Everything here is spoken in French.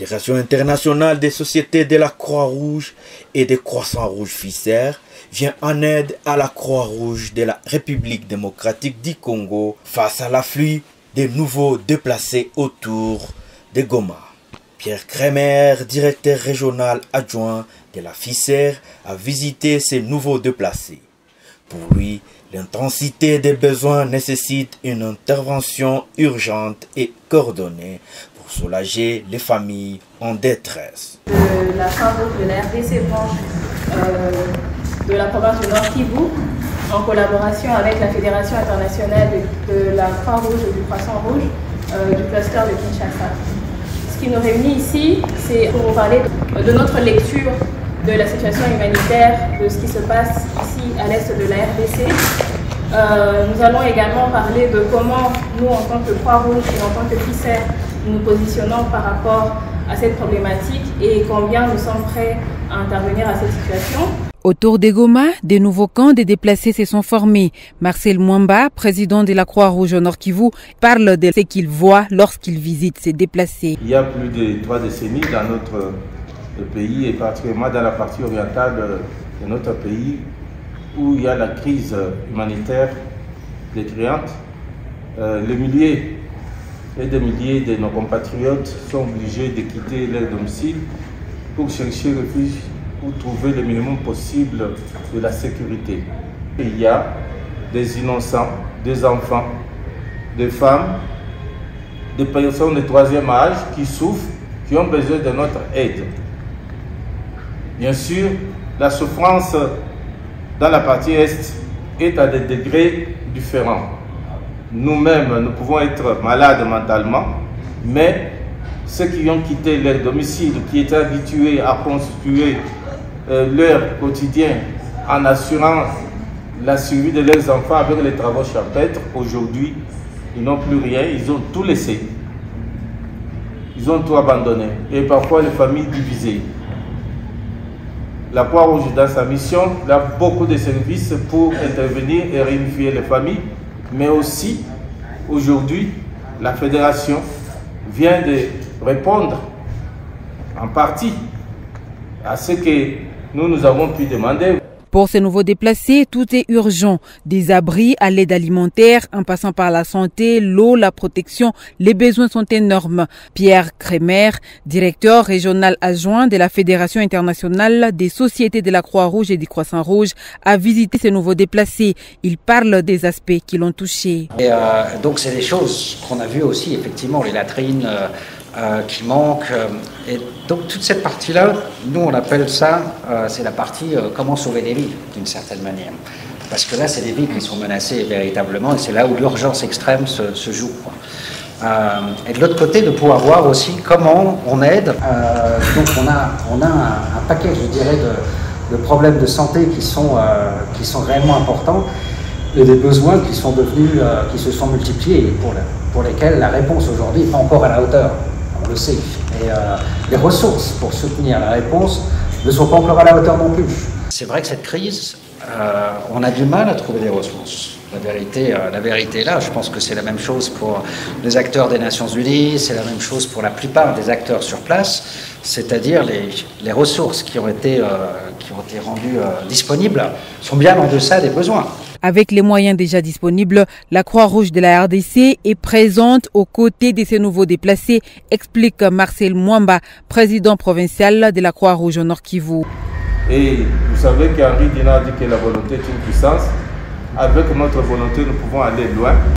Fédération internationale des sociétés de la Croix-Rouge et des Croissants-Rouges FICER vient en aide à la Croix-Rouge de la République démocratique du Congo face à l'afflux des nouveaux déplacés autour de Goma. Pierre Kremer, directeur régional adjoint de la FICER, a visité ces nouveaux déplacés. Pour lui, l'intensité des besoins nécessite une intervention urgente et coordonnée pour soulager les familles en détresse. De la Croix-Rouge de la RDC branche de la province du Nord Kivu, en collaboration avec la Fédération internationale de la Croix-Rouge et du Croissant-Rouge du cluster de Kinshasa. Ce qui nous réunit ici, c'est pour vous parler de notre lecture de la situation humanitaire, de ce qui se passe ici à l'est de la RDC. Nous allons également parler de comment nous, en tant que Croix-Rouge et en tant que FICER, nous positionnons par rapport à cette problématique et combien nous sommes prêts à intervenir à cette situation. Autour de Goma, des nouveaux camps de déplacés se sont formés. Marcel Mwamba, président de la Croix-Rouge au Nord Kivu, parle de ce qu'il voit lorsqu'il visite ces déplacés. Il y a plus de 3 décennies dans notre pays et particulièrement dans la partie orientale de notre pays où il y a la crise humanitaire détruisante. Les milliers et des milliers de nos compatriotes sont obligés de quitter leur domicile pour chercher refuge ou trouver le minimum possible de la sécurité. Il y a des innocents, des enfants, des femmes, des personnes de 3e âge qui souffrent, qui ont besoin de notre aide. Bien sûr, la souffrance dans la partie Est est à des degrés différents. Nous-mêmes, nous pouvons être malades mentalement, mais ceux qui ont quitté leur domicile, qui étaient habitués à constituer leur quotidien en assurant la survie de leurs enfants avec les travaux champêtres, aujourd'hui, ils n'ont plus rien, ils ont tout laissé. Ils ont tout abandonné et parfois les familles divisées. La Croix-Rouge, dans sa mission, a beaucoup de services pour intervenir et réunifier les familles, mais aussi, aujourd'hui, la Fédération vient de répondre en partie à ce que nous avons pu demander. Pour ces nouveaux déplacés, tout est urgent. Des abris à l'aide alimentaire, en passant par la santé, l'eau, la protection, les besoins sont énormes. Pierre Kremer, directeur régional adjoint de la Fédération internationale des sociétés de la Croix-Rouge et du Croissant-Rouge, a visité ces nouveaux déplacés. Il parle des aspects qui l'ont touché. Et donc c'est des choses qu'on a vues aussi, effectivement, les latrines qui manquent. Et donc toute cette partie-là, nous on appelle ça, c'est la partie comment sauver des vies d'une certaine manière. Parce que là c'est des vies qui sont menacées véritablement et c'est là où l'urgence extrême se joue, quoi. Et de l'autre côté, de pouvoir voir aussi comment on aide. Donc on a un paquet, je dirais, de problèmes de santé qui sont réellement importants et des besoins qui sont devenus, qui se sont multipliés et pour lesquels la réponse aujourd'hui n'est pas encore à la hauteur. On le sait. Et les ressources pour soutenir la réponse ne sont pas encore à la hauteur non plus. C'est vrai que cette crise, on a du mal à trouver des ressources. La vérité est là. Je pense que c'est la même chose pour les acteurs des Nations Unies, c'est la même chose pour la plupart des acteurs sur place, c'est-à-dire les ressources qui ont été rendues disponibles sont bien en deçà des besoins. Avec les moyens déjà disponibles, la Croix-Rouge de la RDC est présente aux côtés de ces nouveaux déplacés, explique Marcel Mwamba, président provincial de la Croix-Rouge au Nord Kivu. Et vous savez qu'Henri Dunant dit que la volonté est une puissance. Avec notre volonté, nous pouvons aller loin.